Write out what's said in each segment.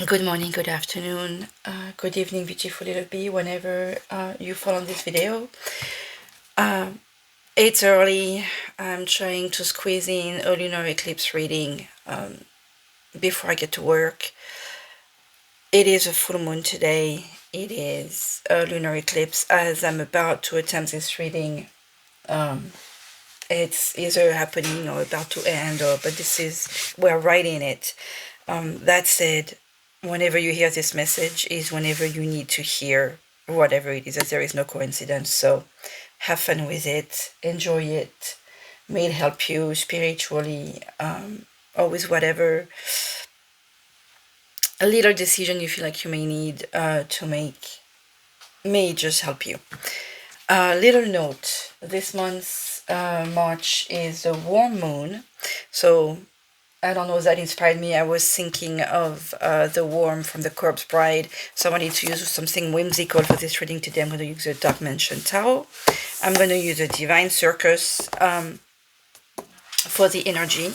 Good morning, good afternoon, good evening, beautiful little bee, whenever you fall on this video. It's early. I'm trying to squeeze in a lunar eclipse reading before I get to work. It is a full moon today. It is a lunar eclipse. As I'm about to attempt this reading, it's either happening or about to end, but we're writing it. That said, whenever you hear this message is whenever you need to hear whatever it is, as there is no coincidence. So have fun with it, enjoy it, may it help you spiritually, or with whatever a little decision you feel like you may need to make, may just help you. Little note, this month, March, is a warm moon, so I don't know, that inspired me. I was thinking of the worm from the Corpse Bride, so I wanted to use something whimsical for this reading today. I'm going to use the Dark Mansion Tarot. I'm going to use the Divine Circus for the energy,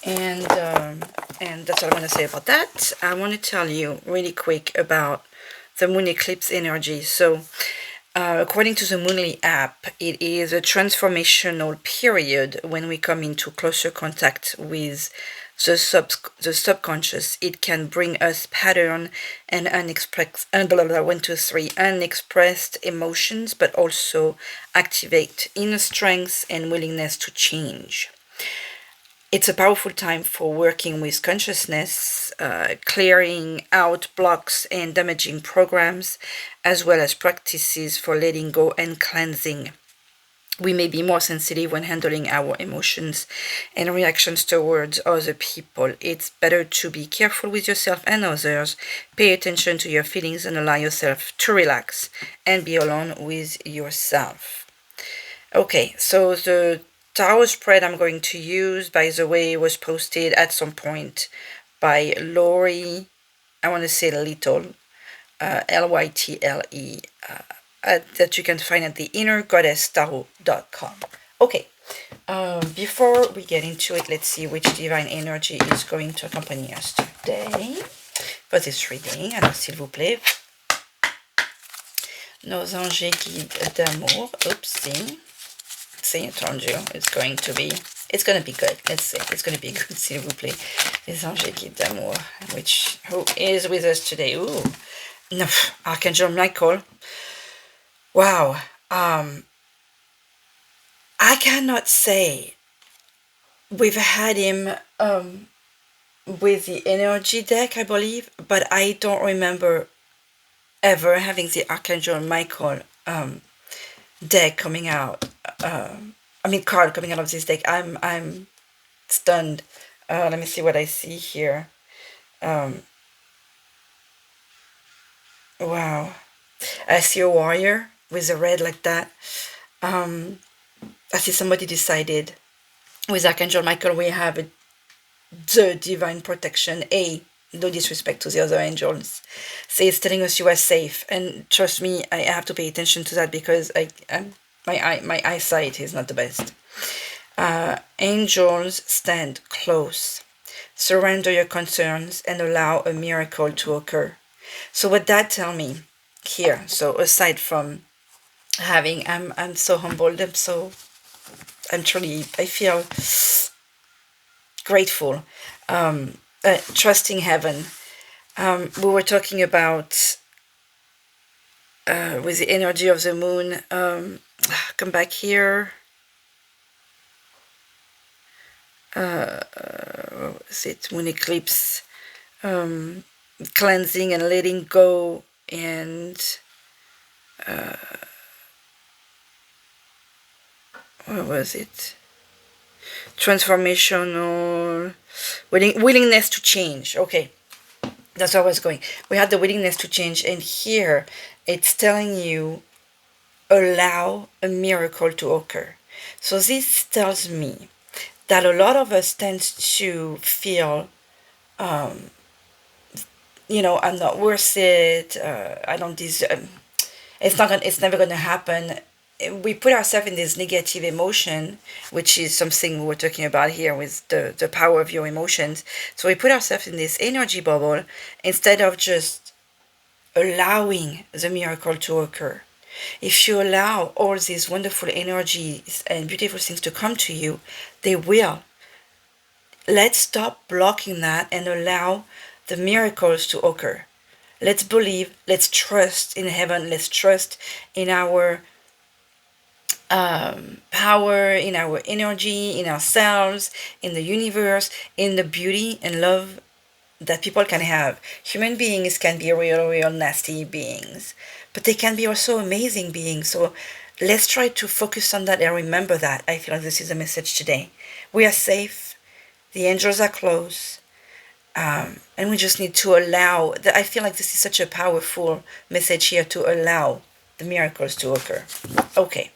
and that's all I want to say about that. I want to tell you really quick about the moon eclipse energy. So according to the Moonology app, it is a transformational period when we come into closer contact with the subconscious. It can bring us pattern and unexpressed emotions, but also activate inner strength and willingness to change. It's a powerful time for working with consciousness, clearing out blocks and damaging programs, as well as practices for letting go and cleansing. We may be more sensitive when handling our emotions and reactions towards other people. It's better to be careful with yourself and others, pay attention to your feelings, and allow yourself to relax and be alone with yourself. Okay, so the tarot spread I'm going to use, by the way, was posted at some point by Lori, I want to say Little, Lytle, that you can find at the innergoddesstarot.com. Okay, before we get into it, let's see which divine energy is going to accompany us today for this reading. Alors, s'il vous plaît, nos anges guides d'amour. Oopsie. See, I told you it's going to be good. Let's see, it's going to be good, s'il vous plaît. Les anges guides d'amour, who is with us today? Ooh, no, Archangel Michael. Wow. I cannot say we've had him with the energy deck, I believe, but I don't remember ever having the Archangel Michael deck coming out. Card coming out of this deck. I'm stunned. Let me see what I see here. Wow. I see a warrior with a red like that. I see somebody decided with Archangel Michael we have the divine protection. No disrespect to the other angels. Say it's telling us you are safe, and trust me, I have to pay attention to that because my eyesight is not the best. Angels, stand close. Surrender your concerns and allow a miracle to occur. So what that tell me here, so aside from having, I'm so humbled, I feel grateful, trusting heaven. We were talking about with the energy of the moon. Come back here. What was it? Moon eclipse, cleansing and letting go, and what was it? Transformational, willingness to change. Okay, that's where I was going. We had the willingness to change, and here it's telling you allow a miracle to occur. So this tells me that a lot of us tend to feel, I'm not worth it. I don't deserve. It's never gonna happen. we put ourselves in this negative emotion, which is something we're talking about here with the power of your emotions. So we put ourselves in this energy bubble instead of just allowing the miracle to occur. If you allow all these wonderful energies and beautiful things to come to you, they will. Let's stop blocking that and allow the miracles to occur. Let's believe, let's trust in heaven, let's trust in our power, in our energy, in ourselves, in the universe, in the beauty and love that people can have. Human beings can be real nasty beings, but they can be also amazing beings. So let's try to focus on that and remember that. I feel like this is a message today. We are safe. The angels are close. And we just need to allow that. I feel like this is such a powerful message here, to allow the miracles to occur. Okay.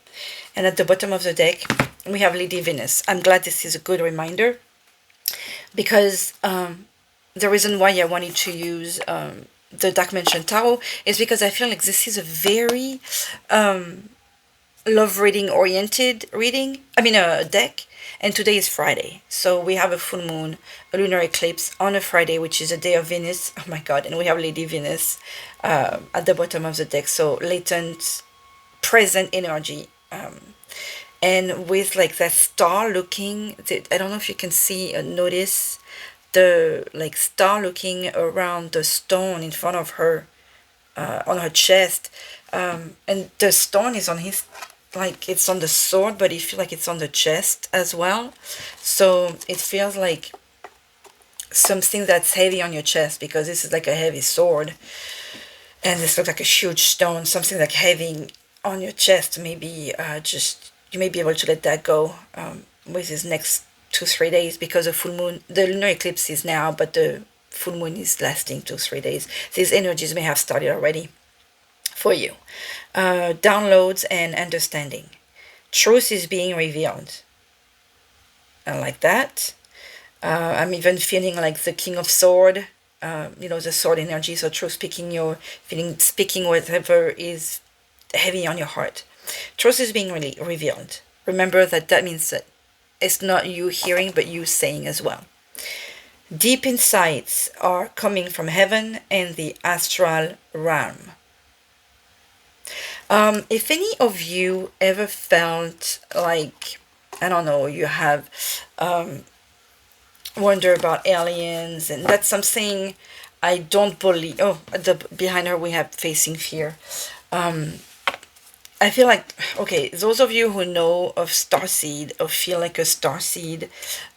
And at the bottom of the deck, we have Lady Venus. I'm glad this is a good reminder, because the reason why I wanted to use the Dark Mansion Tarot is because I feel like this is a very love reading oriented deck. And today is Friday, so we have a full moon, a lunar eclipse on a Friday, which is a day of Venus. Oh my God! And we have Lady Venus at the bottom of the deck, so latent, present energy. And with like that star looking, I don't know if you can see, notice the like star looking around the stone in front of her, on her chest, and the stone is on his, like it's on the sword, but you feel like it's on the chest as well. So it feels like something that's heavy on your chest, because this is like a heavy sword, and this looks like a huge stone, something like heavy on your chest. Maybe just you may be able to let that go with these next 2-3 days, because the full moon, the lunar eclipse is now, but the full moon is lasting 2-3 days. These energies may have started already for you. Downloads and understanding. Truth is being revealed. I like that. I'm even feeling like the King of Sword, the sword energy. So truth speaking whatever is heavy on your heart. Truth is being really revealed. Remember that means that it's not you hearing, but you saying as well. Deep insights are coming from heaven and the astral realm. If any of you ever felt like, I don't know, you have wonder about aliens, and that's something I don't believe. Oh, behind her we have facing fear. I feel like, okay, those of you who know of starseed or feel like a starseed,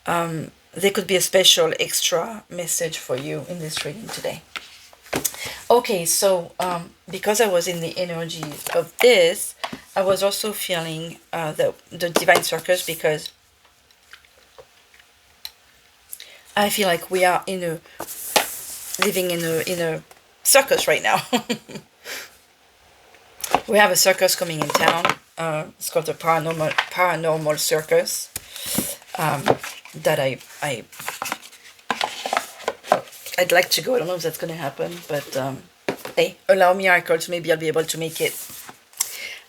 there could be a special extra message for you in this reading today. Okay, so because I was in the energy of this, I was also feeling the divine circus, because I feel like we are living in a circus right now. We have a circus coming in town. It's called the paranormal circus. That I'd like to go. I don't know if that's going to happen, but hey, allow miracles. Maybe I'll be able to make it.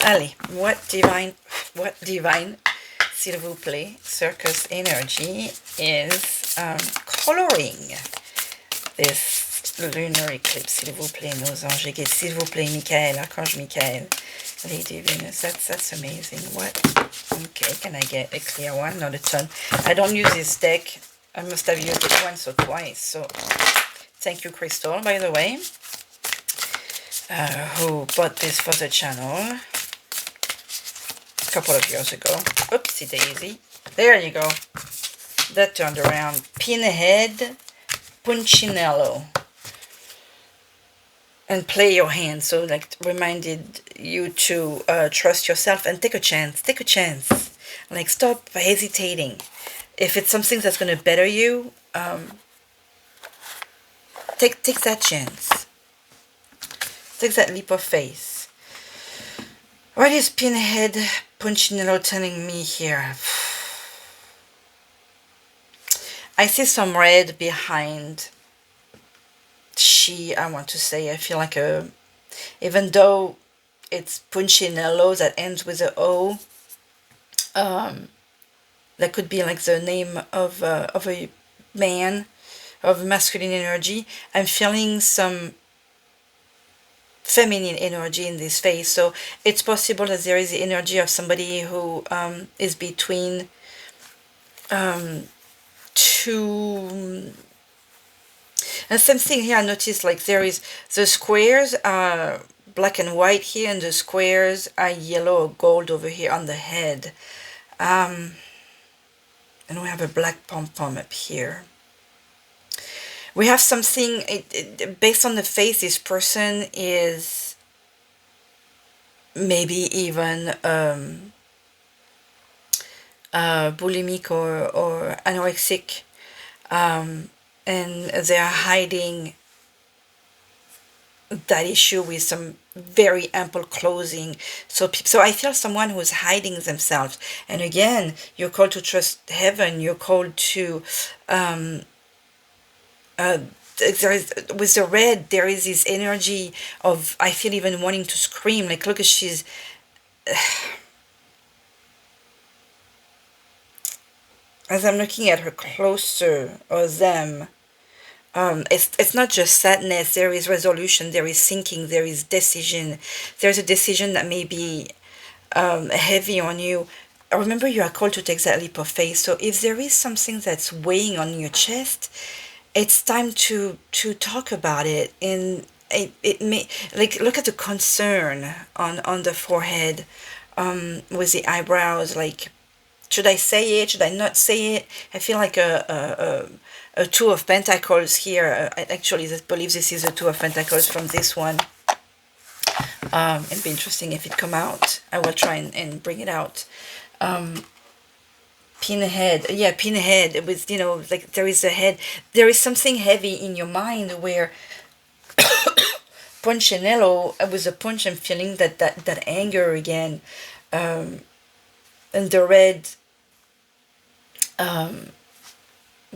Allez, what divine, s'il vous plaît, circus energy is coloring this lunar eclipse, s'il vous plaît, nos anges guides, s'il vous plaît, Michael, Archange Michael, Lady Venus. That's amazing. What? Okay, can I get a clear one? Not a ton. I don't use this deck. I must have used it once or twice. So, thank you, Crystal, by the way, who bought this for the channel a couple of years ago. Oopsie daisy. There you go. That turned around. Pinhead Punchinello. And play your hand. So, like, reminded you to trust yourself and take a chance. Take a chance. Like, stop hesitating. If it's something that's going to better you, take that chance. Take that leap of faith. What is Pinhead Punchinello telling me here? I see some red behind I want to say, I feel like even though it's Punchinello that ends with a O. That could be like the name of a man, of masculine energy. I'm feeling some feminine energy in this face. So it's possible that there is the energy of somebody who is between two. And same thing here, I noticed like there is the squares are black and white here, and the squares are yellow or gold over here on the head. And we have a black pom-pom up here. We have something, based on the face, this person is maybe even bulimic or anorexic, and they're hiding that issue with some very ample clothing. So I feel someone who's hiding themselves. And again, you're called to trust heaven. You're called to there is, with the red, there is this energy of, I feel, even wanting to scream. Like, look at, she's as I'm looking at her closer, or them, it's not just sadness. There is resolution, there is thinking, there is decision. There's a decision that may be heavy on you. Remember, you are called to take that leap of faith. So if there is something that's weighing on your chest, it's time to talk about it. And it may, like, look at the concern on the forehead, with the eyebrows. Like, should I say it? Should I not say it? I feel like a Two of Pentacles here. I actually believe this is a Two of Pentacles from this one. It'd be interesting if it come out. I will try and bring it out. Pinhead. Yeah, pinhead. It was, like, there is a head. There is something heavy in your mind where Punchinello, with a punch, I'm feeling that anger again. And the red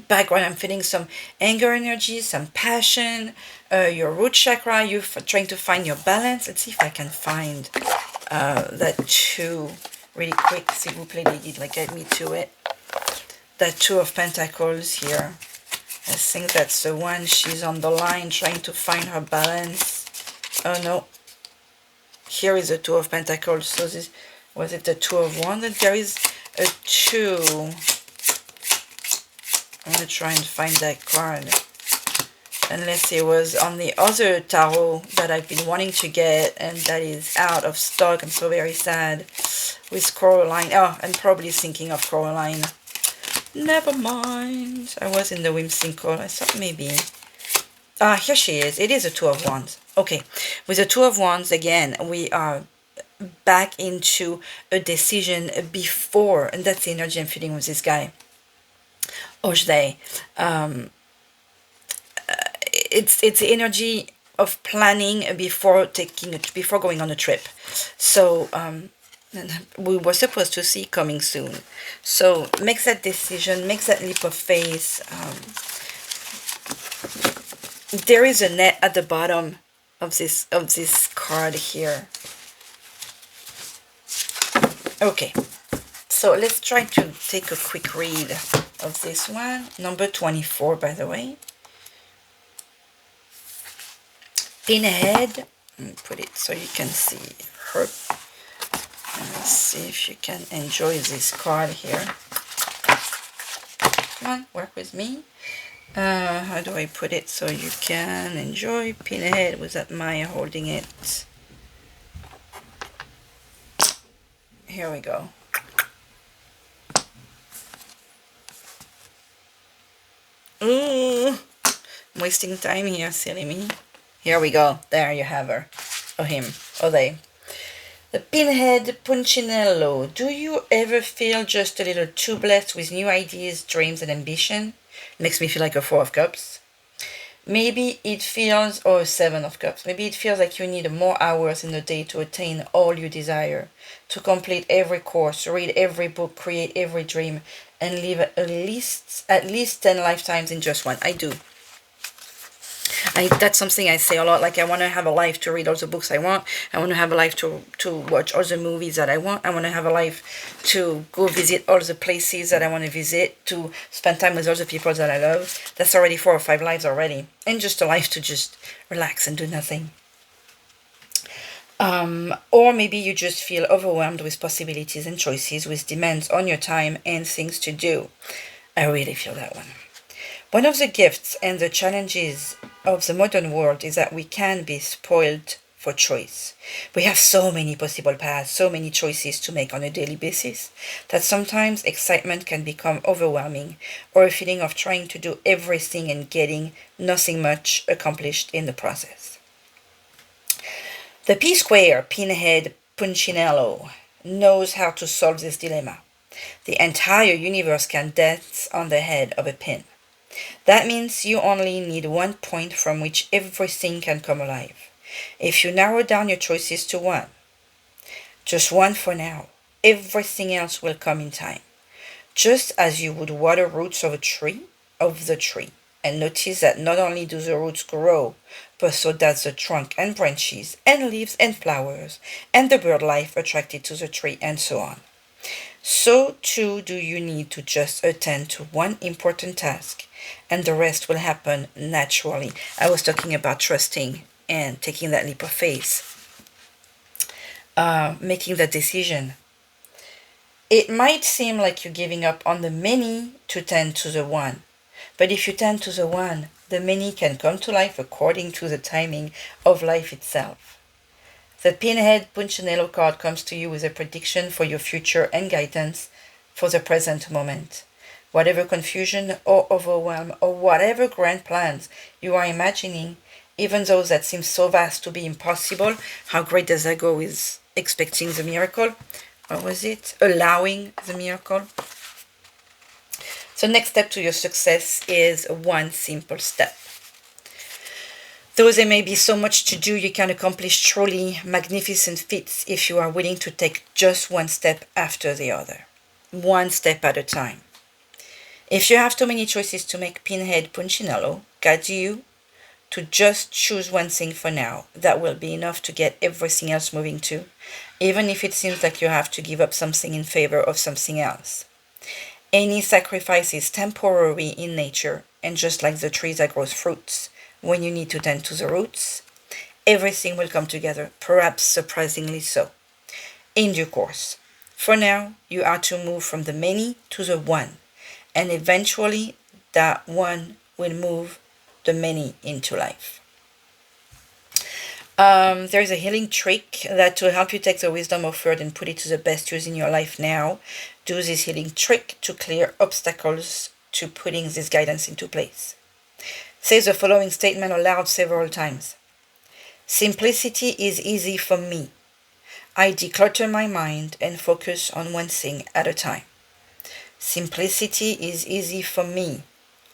background, I'm feeling some anger energy, some passion, your root chakra, you're trying to find your balance. Let's see if I can find that two really quick. S'il vous plaît, lady, like, get me to it. That Two of Pentacles here. I think that's the one. She's on the line trying to find her balance. Oh no. Here is a Two of Pentacles. So this, was it the Two of Wands? There is a two. I'm going to try and find that card. Unless it was on the other tarot that I've been wanting to get, and that is out of stock. I'm so very sad. With Coraline. Oh, I'm probably thinking of Coraline. Never mind. I was in the whimsical. I thought maybe. Ah, here she is. It is a Two of Wands. Okay. With the Two of Wands, again, we are back into a decision before. And that's the energy I'm feeling with this guy. Or they. It's the energy of planning before going on a trip. So we were supposed to see coming soon. So make that decision, make that leap of faith. There is a net at the bottom of this card here. Okay, so let's try to take a quick read of this one. Number 24, by the way. Pinhead. Let me put it so you can see her. Let's see if you can enjoy this card here. Come on, work with me. How do I put it so you can enjoy Pinhead without Maya holding it? Here we go. Ooh, I'm wasting time here, silly me. Here we go. There you have her. Or him. Or they. The Pinhead Punchinello. Do you ever feel just a little too blessed with new ideas, dreams, and ambition? Makes me feel like a Four of Cups. Maybe it feels, or a Seven of Cups. Maybe it feels like you need more hours in the day to attain all you desire, to complete every course, read every book, create every dream, and live at least 10 lifetimes in just one. I do. That's something I say a lot. Like, I want to have a life to read all the books I want. I want to have a life to watch all the movies that I want. I want to have a life to go visit all the places that I want to visit, to spend time with all the people that I love. That's already 4 or 5 lives already. And just a life to just relax and do nothing. Or maybe you just feel overwhelmed with possibilities and choices, with demands on your time and things to do. I really feel that one. One of the gifts and the challenges of the modern world is that we can be spoiled for choice. We have so many possible paths, so many choices to make on a daily basis, that sometimes excitement can become overwhelming, or a feeling of trying to do everything and getting nothing much accomplished in the process. The P-square pinhead Punchinello knows how to solve this dilemma. The entire universe can dance on the head of a pin. That means you only need one point from which everything can come alive. If you narrow down your choices to one, just one for now, everything else will come in time. Just as you would water roots of the tree, and notice that not only do the roots grow, but so does the trunk and branches and leaves and flowers and the bird life attracted to the tree and so on. So too do you need to just attend to one important task, and the rest will happen naturally. I was talking about trusting and taking that leap of faith, making that decision. It might seem like you're giving up on the many to tend to the one, but if you tend to the one, the many can come to life according to the timing of life itself. The Pinhead Punchinello card comes to you with a prediction for your future and guidance for the present moment. Whatever confusion or overwhelm or whatever grand plans you are imagining, even those that seem so vast to be impossible, how great does that go with expecting the miracle? Or was it allowing the miracle? So next step to your success is one simple step. Though there may be so much to do, you can accomplish truly magnificent feats if you are willing to take just one step after the other. One step at a time. If you have too many choices to make, Pinhead Punchinello guides you to just choose one thing for now. That will be enough to get everything else moving too, even if it seems like you have to give up something in favor of something else. Any sacrifice is temporary in nature, and just like the trees that grows fruits, when you need to tend to the roots, everything will come together, perhaps surprisingly so, in due course. For now, you are to move from the many to the one, and eventually that one will move the many into life. There's a healing trick that to help you take the wisdom offered and put it to the best use in your life now. Do this healing trick to clear obstacles to putting this guidance into place. Say the following statement aloud several times. Simplicity is easy for me. I declutter my mind and focus on one thing at a time. Simplicity is easy for me.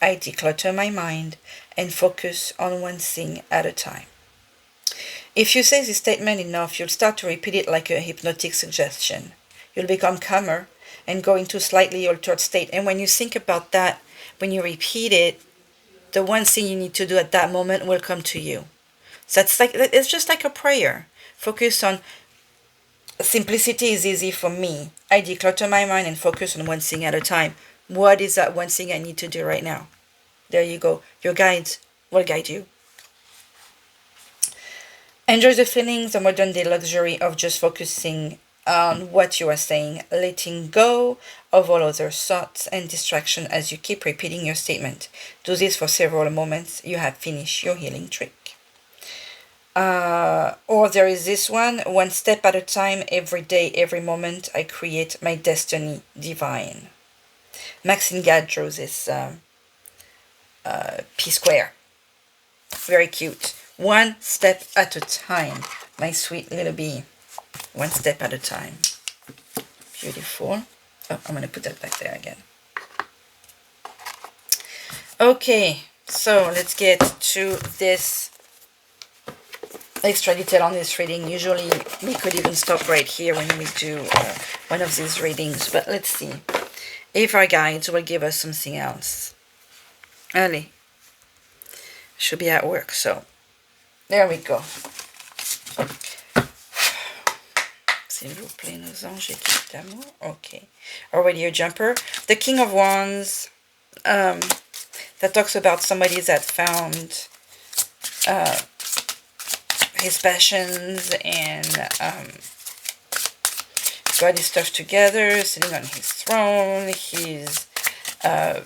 I declutter my mind and focus on one thing at a time. If you say this statement enough, you'll start to repeat it like a hypnotic suggestion. You'll become calmer and go into slightly altered state. And when you think about that, when you repeat it, the one thing you need to do at that moment will come to you. So it's just like a prayer. Focus on simplicity is easy for me. I declutter my mind and focus on one thing at a time. What is that one thing I need to do right now? There you go. Your guides will guide you. Enjoy the feeling, the modern day luxury of just focusing on what you are saying, letting go of all other thoughts and distraction as you keep repeating your statement. Do this for several moments. You have finished your healing trick. Or there is this one step at a time, every day, every moment, I create my destiny divine. Maxine Gad drew this P-square. Very cute. One step at a time, my sweet little bee. One step at a time. Beautiful. Oh, I'm going to put that back there again. Okay, so let's get to this extra detail on this reading. Usually we could even stop right here when we do one of these readings, but let's see if our guides will give us something else. Allez. Should be at work, so there we go. S'il vous plaît, nos anges équipes d'amour. Okay. Already a jumper. The King of Wands, that talks about somebody that found his passions and got his stuff together, sitting on his throne. He's a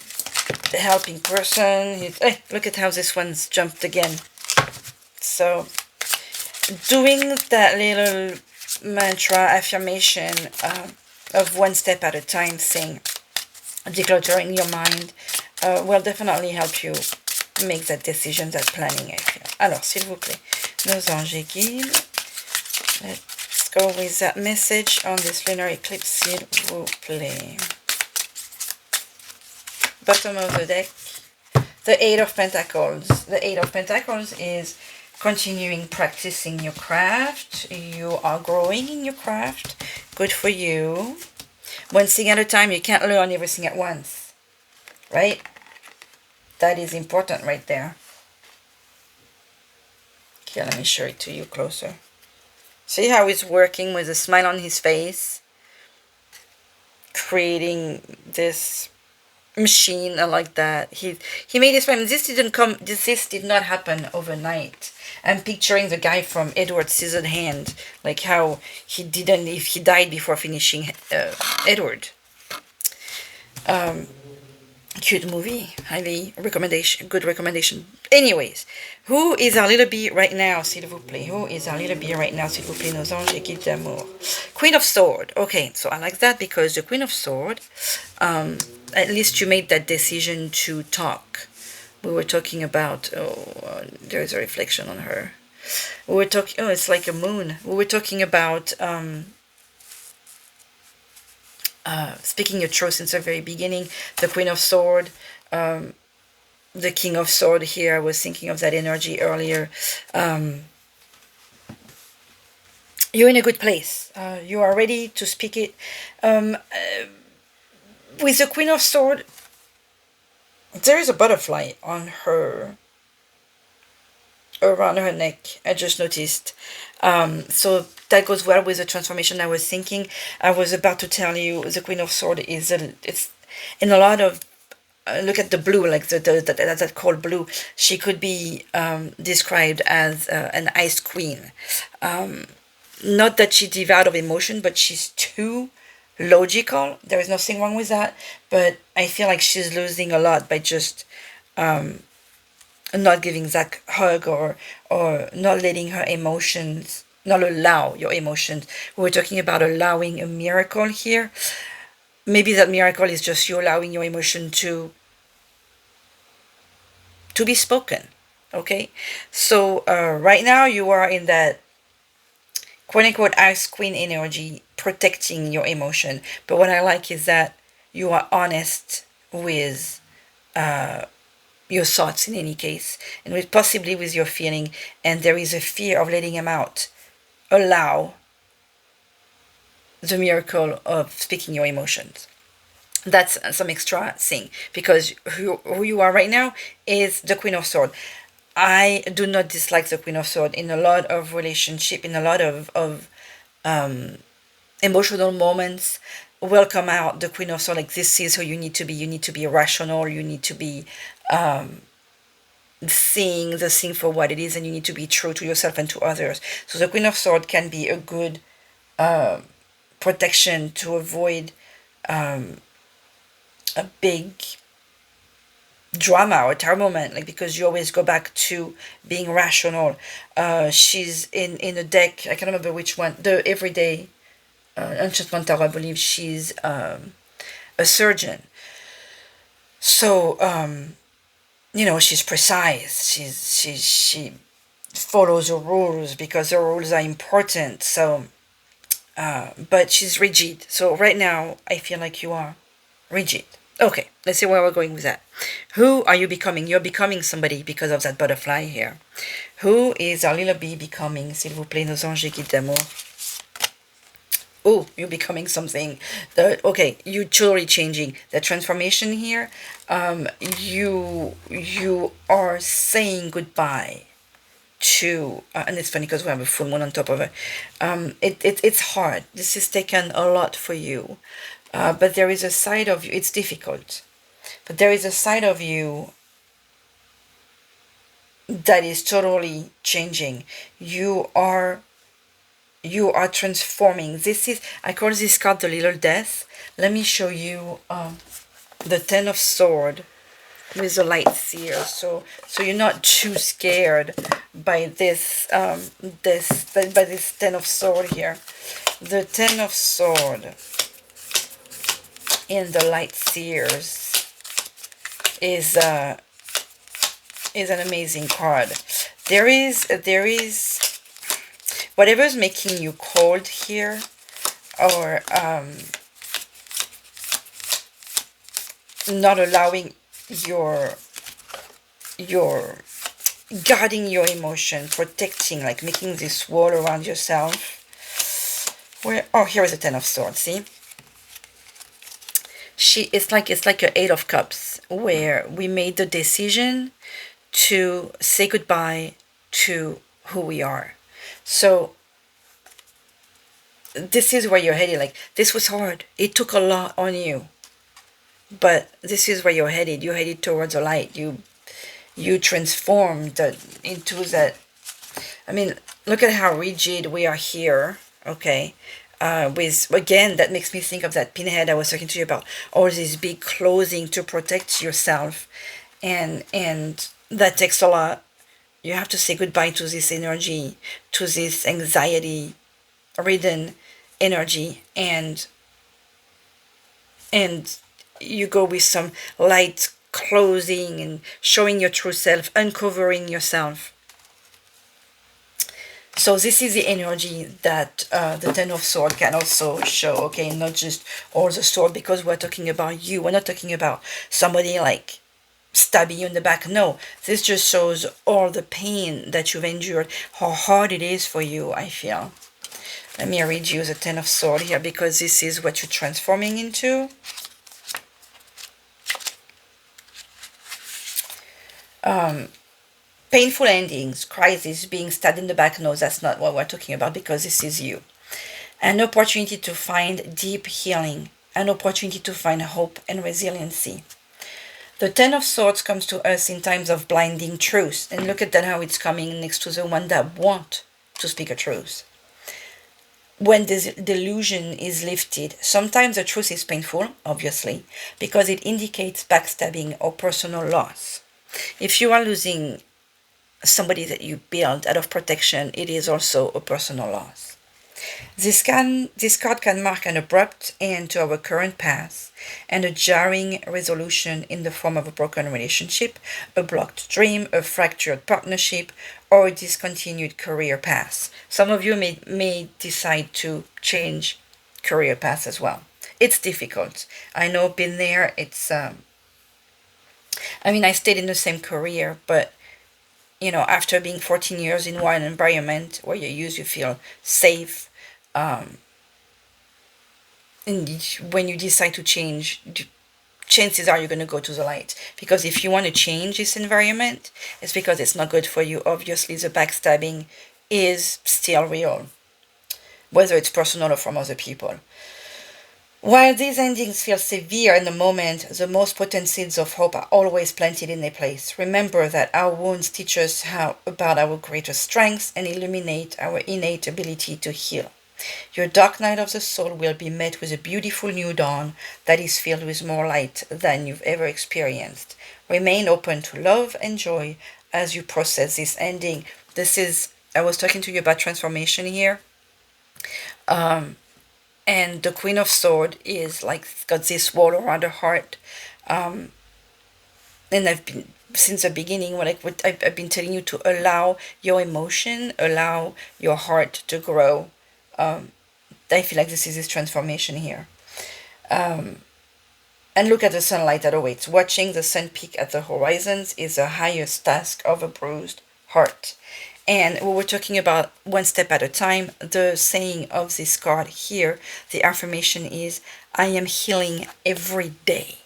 helping person. Hey, look at how this one's jumped again. So, doing that little mantra affirmation of one step at a time thing, decluttering your mind, will definitely help you make that decision, that planning. Alors, s'il vous plaît, nos anges et guides, let's go with that message on this lunar eclipse, s'il vous plaît. Bottom of the deck, the Eight of Pentacles. The Eight of Pentacles is continuing practicing your craft. You are growing in your craft. Good for you. One thing at a time. You can't learn everything at once, right? That is important right there. Okay, let me show it to you closer. See how he's working with a smile on his face, creating this machine. I like that. He made his plan. This did not happen overnight. I'm picturing the guy from Edward Scissorhands, like how he died before finishing Edward. Cute movie, good recommendation. Anyways, who is our little bee right now, s'il vous plaît? Who is our little bee right now, s'il vous plaît, nos anges et guides d'amour? Queen of Swords. Okay, so I like that because the Queen of Swords, at least you made that decision to talk. We were talking about, there's a reflection on her. We were talking, it's like a moon. We were talking about speaking your truth since the very beginning. The Queen of Swords, the King of Swords here. I was thinking of that energy earlier. You're in a good place. You are ready to speak it. With the Queen of Swords, there is a butterfly on her, around her neck. I just noticed. So that goes well with the transformation I was thinking. I was about to tell you the Queen of Swords is it's in a lot of look at the blue, like that cold blue. She could be described as an ice queen. Not that she's devoid of emotion, but she's too logical. There is nothing wrong with that, but I feel like she's losing a lot by just not giving that hug or not letting her emotions, not allow your emotions. We're talking about allowing a miracle here. Maybe that miracle is just you allowing your emotion to be spoken. Okay, so right now you are in that quote-unquote ice queen energy, protecting your emotion. But what I like is that you are honest with your thoughts in any case, and with possibly with your feeling, and there is a fear of letting them out. Allow the miracle of speaking your emotions. That's some extra thing, because who you are right now is the Queen of Swords. I do not dislike the Queen of Swords in a lot of relationship, in a lot of emotional moments will come out the Queen of Swords, like this is who you need to be. You need to be rational. You need to be seeing the thing for what it is, and you need to be true to yourself and to others. So the Queen of Swords can be a good protection to avoid a big drama or terrible moment, like, because you always go back to being rational. She's in a deck, I can't remember which one, the Everyday Enchantment Tarot, I believe. She's a surgeon, so she's precise. She follows the rules because the rules are important. So but she's rigid. So right now I feel like you are rigid. Okay, let's see where we're going with that. Who are you becoming? You're becoming somebody because of that butterfly here. Who is our little bee becoming, s'il vous plaît, nos anges et guides d'amour? oh, you're becoming something. Okay, you're totally changing. The transformation here, you are saying goodbye to, and it's funny because we have a full moon on top of it. It's hard. This has taken a lot for you, but there is a side of you. It's difficult, but there is a side of you that is totally changing. You are transforming. This is, I call this card the little death. Let me show you the Ten of Sword with the light seer. So you're not too scared by this by this Ten of Sword here. The Ten of Sword in the light seers is an amazing card. There is whatever's making you cold here, or not allowing your guarding your emotion, protecting, like making this wall around yourself. Where, oh, here is the Ten of Swords. See, it's like an Eight of Cups, where we made the decision to say goodbye to who we are. So this is where you're headed. Like, this was hard. It took a lot on you. But this is where you're headed. You're headed towards a light. You transformed into that. I mean, look at how rigid we are here. Okay. With, again, that makes me think of that pinhead I was talking to you about. All this big clothing to protect yourself. And that takes a lot. You have to say goodbye to this energy, to this anxiety-ridden energy, and you go with some light clothing and showing your true self, uncovering yourself. So this is the energy that the Ten of Swords can also show, okay? Not just all the sword, because we're talking about you. We're not talking about somebody like stabbing you in the back. No, this just shows all the pain that you've endured, how hard it is for you, I feel. Let me read you the Ten of Swords here, because this is what you're transforming into. Painful endings, crisis, being stabbed in the back. No, that's not what we're talking about, because this is you. An opportunity to find deep healing, an opportunity to find hope and resiliency. The Ten of Swords comes to us in times of blinding truth. And look at that, how it's coming next to the one that want to speak a truth. When this delusion is lifted, sometimes the truth is painful, obviously, because it indicates backstabbing or personal loss. If you are losing somebody that you build out of protection, it is also a personal loss. This card can mark an abrupt end to our current path and a jarring resolution in the form of a broken relationship, a blocked dream, a fractured partnership, or a discontinued career path. Some of you may decide to change career path as well. It's difficult. I know, been there. It's I stayed in the same career, but after being 14 years in one environment where you feel safe, and when you decide to change, chances are you're going to go to the light. Because if you want to change this environment, it's because it's not good for you. Obviously, the backstabbing is still real, whether it's personal or from other people. While these endings feel severe in the moment, the most potent seeds of hope are always planted in their place. Remember that our wounds teach us about our greater strengths and illuminate our innate ability to heal. Your dark night of the soul will be met with a beautiful new dawn that is filled with more light than you've ever experienced. Remain open to love and joy as you process this ending. I was talking to you about transformation here. And the Queen of Swords is like got this wall around her heart. And I've been, since the beginning, I've been telling you to allow your emotion, allow your heart to grow. I feel like this is this transformation here. And look at the sunlight that awaits. Watching the sun peak at the horizons is the highest task of a bruised heart. And we were talking about one step at a time. The saying of this card here, the affirmation is, I am healing every day.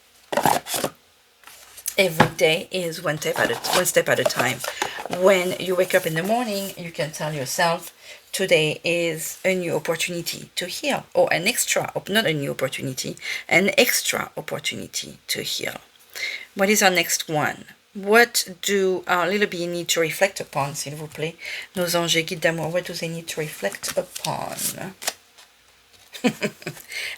Every day is one step at a time. When you wake up in the morning, you can tell yourself, today is a new opportunity to heal, or an extra, not a new opportunity, an extra opportunity to heal. What is our next one? What do our little bee need to reflect upon, s'il vous plaît? Nos anges et guides d'amour, what do they need to reflect upon?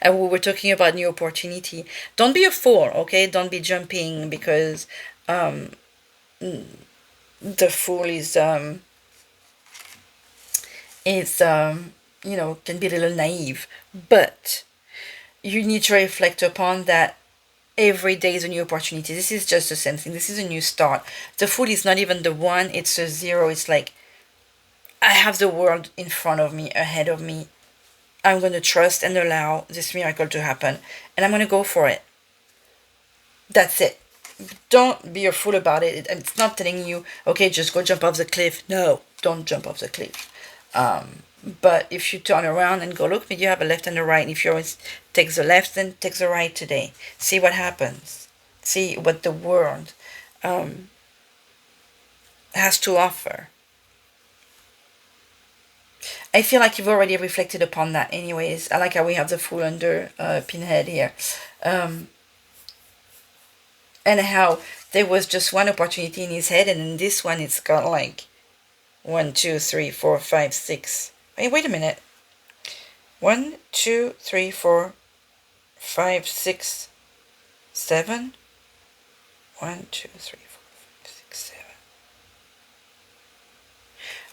And we were talking about new opportunity. Don't be a fool, okay? Don't be jumping because the fool is can be a little naive. But you need to reflect upon that every day is a new opportunity. This is just the same thing. This is a new start. The fool is not even the one, it's a zero. It's like, I have the world in front of me, ahead of me. I'm going to trust and allow this miracle to happen. And I'm going to go for it. That's it. Don't be a fool about it. It's not telling you, okay, just go jump off the cliff. No, don't jump off the cliff. But if you turn around and go, look, you have a left and a right. If you always take the left, then take the right today. See what happens. See what the world has to offer. I feel like you've already reflected upon that anyways. I like how we have the Fool under Pinhead here. And how there was just one opportunity in his head, and in this one it's got like 1, 2, 3, 4, 5, 6. Wait a minute. 1, 2, 3, 4, 5, 6, 7. 1, 2, 3, 4, 5, 6, 7.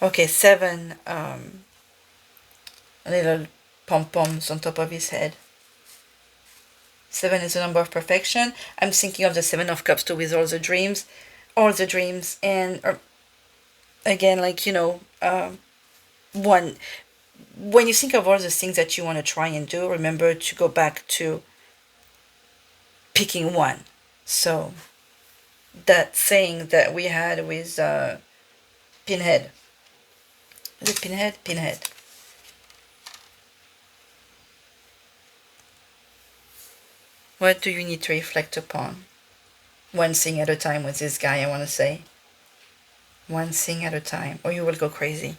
Okay, 7 little pom-poms on top of his head. 7 is the number of perfection. I'm thinking of the 7 of Cups too, with all the dreams, and again, like, one, when you think of all the things that you want to try and do, remember to go back to picking one. So that saying that we had with Pinhead. Is it Pinhead? Pinhead. What do you need to reflect upon? One thing at a time with this guy, I want to say. One thing at a time, or you will go crazy.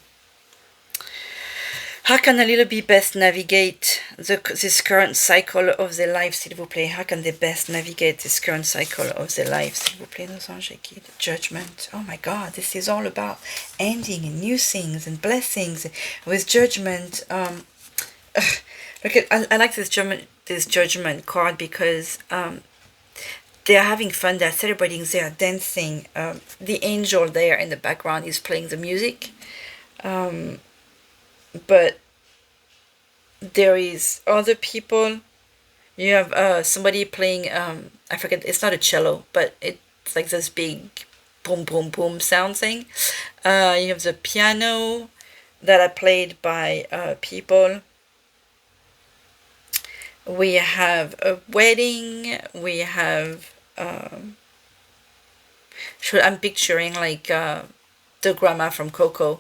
How can a little bee best navigate this current cycle of their life, s'il vous plaît? How can they best navigate this current cycle of their life, s'il vous plaît? Nos anges et guides. Judgment. Oh my God, this is all about ending and new things and blessings. With judgment, look at, I like this judgment card because they are having fun, they're celebrating, they are dancing. The angel there in the background is playing the music. But there is other people. You have somebody playing, I forget, it's not a cello, but it's like this big boom, boom, boom sound thing. You have the piano that are played by people. We have a wedding. We have, I'm picturing like the grandma from Coco,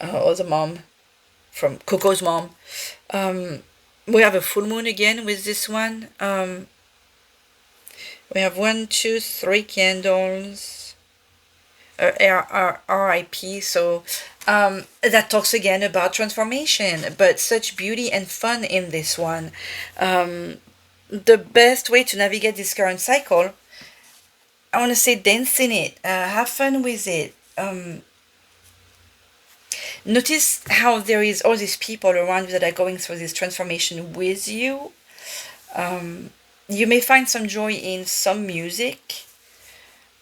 or the mom from Coco's mom. We have a full moon again with this one. We have 1, 2, 3 candles. RIP. So that talks again about transformation, but such beauty and fun in this one. The best way to navigate this current cycle, I want to say, dance in it, have fun with it. Notice how there is all these people around you that are going through this transformation with you. You may find some joy in some music,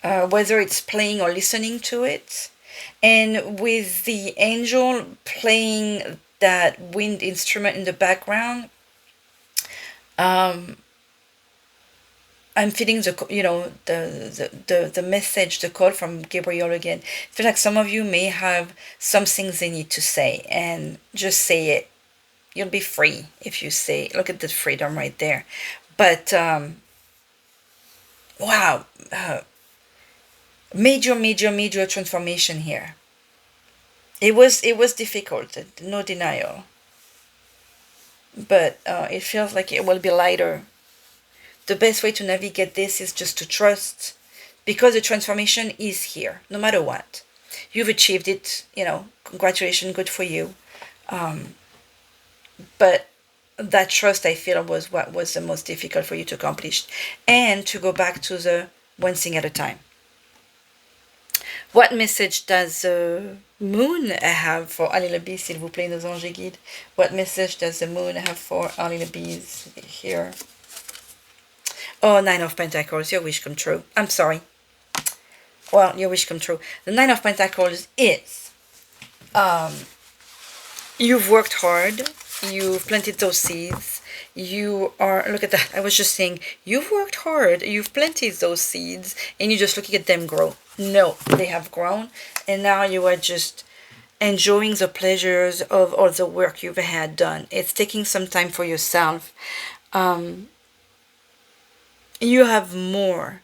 whether it's playing or listening to it. And with the angel playing that wind instrument in the background, I'm feeling the message, the call from Gabriel again. I feel like some of you may have some things they need to say, and just say it. You'll be free if you say. Look at the freedom right there. But wow, major transformation here. It was difficult, no denial. But it feels like it will be lighter. The best way to navigate this is just to trust, because the transformation is here, no matter what. You've achieved it, congratulations, good for you. But that trust, I feel, was what was the most difficult for you to accomplish. And to go back to the one thing at a time. What message does the moon have for Ali Labi, s'il vous plaît, nos anges guides? What message does the moon have for Ali Labi's here? Oh, Nine of Pentacles, your wish come true. I'm sorry. Well, your wish come true. The Nine of Pentacles is, you've worked hard, you've planted those seeds, you are, look at that, I was just saying, you've worked hard, you've planted those seeds, and you're just looking at them grow. No, they have grown, and now you are just enjoying the pleasures of all the work you've had done. It's taking some time for yourself. You have more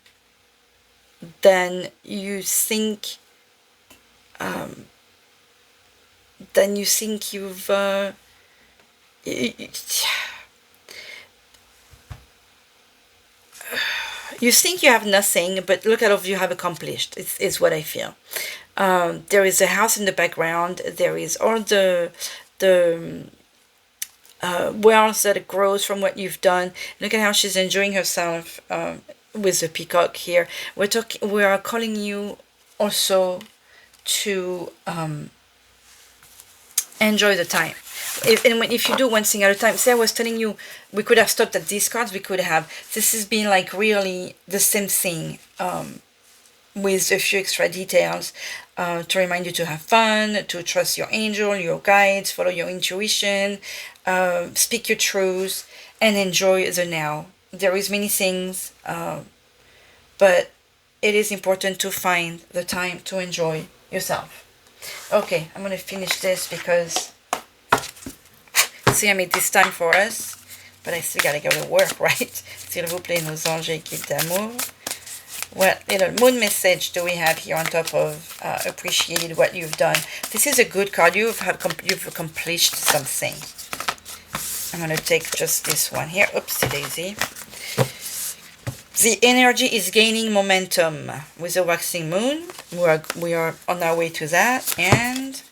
than you think you've you think you have nothing, but look at all you have accomplished. It's what I feel. There is a house in the background. There is all the wealth that grows from what you've done. Look at how she's enjoying herself with the peacock here. We are calling you also to enjoy the time. If you do one thing at a time, say I was telling you, we could have stopped at these cards. We could have. This has been like really the same thing, with a few extra details to remind you to have fun, to trust your angel, your guides, follow your intuition, speak your truth, and enjoy the now. There is many things, but it is important to find the time to enjoy yourself. Okay, I'm going to finish this because, see, I made this time for us, but I still got to go to work, right? S'il vous plaît, nos anges équipes d'amour. What little moon message do we have here on top of appreciated what you've done? This is a good card. You've accomplished something. I'm going to take just this one here. Oopsie daisy. The energy is gaining momentum with the waxing moon. We are on our way to that. And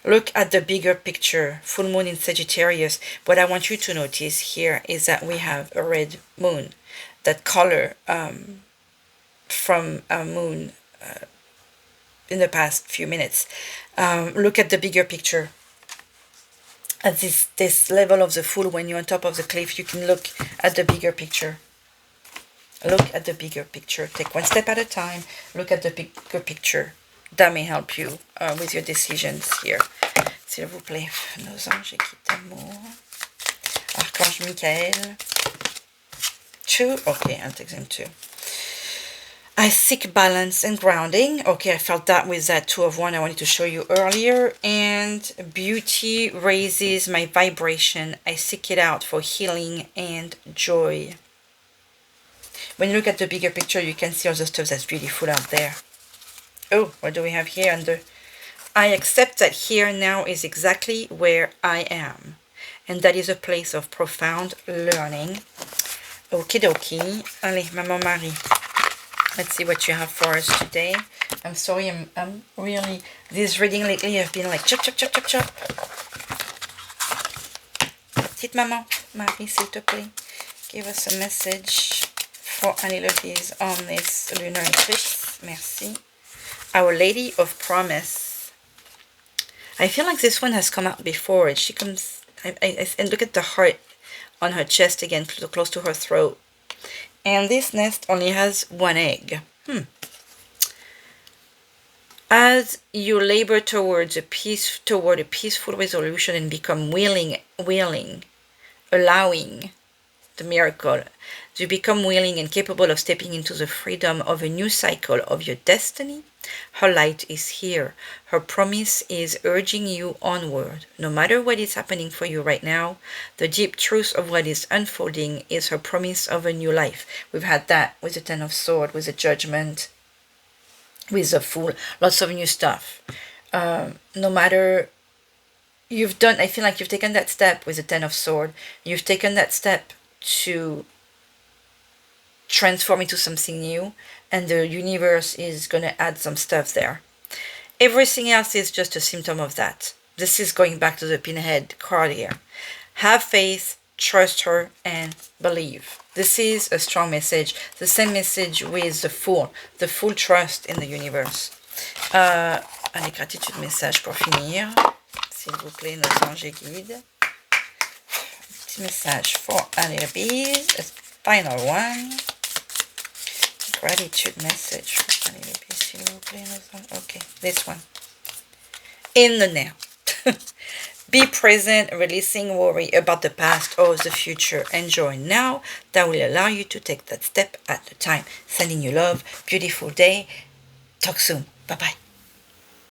look at the bigger picture. Full moon in Sagittarius. What I want you to notice here is that we have a red moon. That color from a moon in the past few minutes. Look at the bigger picture. At this level of the full, when you're on top of the cliff, you can look at the bigger picture. Look at the bigger picture. Take one step at a time. Look at the bigger picture. That may help you with your decisions here. S'il vous plaît, nos anges équipes d'amour. Archange Michael. 2. Okay, I'll take them 2. I seek balance and grounding. Okay, I felt that with that 2 of 1 I wanted to show you earlier. And beauty raises my vibration. I seek it out for healing and joy. When you look at the bigger picture, you can see all the stuff that's beautiful out there. Oh, what do we have here under? I accept that here now is exactly where I am. And that is a place of profound learning. Okie dokie. Allez, Maman Marie. Let's see what you have for us today. I'm sorry, I'm really, this reading lately have been like chop, chop, chop, chop, chop. Petite Maman Marie, s'il te plaît. Give us a message for Annie Lopez on this lunar eclipse. Merci. Our Lady of Promise. I feel like this one has come out before. And she comes, and look at the heart on her chest again, close to her throat. And this nest only has 1 egg. As you labor toward a peaceful resolution and become willing, allowing the miracle, you become willing and capable of stepping into the freedom of a new cycle of your destiny. Her light is here. Her promise is urging you onward. No matter what is happening for you right now, the deep truth of what is unfolding is her promise of a new life. We've had that with the Ten of Swords, with the Judgment, with the Fool, lots of new stuff. no matter you've done, I feel like you've taken that step with the Ten of Swords. You've taken that step to transform into something new, and the universe is going to add some stuff there. Everything else is just a symptom of that. This is going back to the pinhead card here. Have faith, trust her, and believe. This is a strong message. The same message with the full trust in the universe. Allez, gratitude message pour finir. S'il vous plaît, nos anges et guides. Petit message for a little bit. A final one. Gratitude message for a little bit, s'il vous plaît, nos anges. Okay, this one. In the now. Be present, releasing worry about the past or the future. Enjoy now. That will allow you to take that step at a time. Sending you love. Beautiful day. Talk soon. Bye-bye.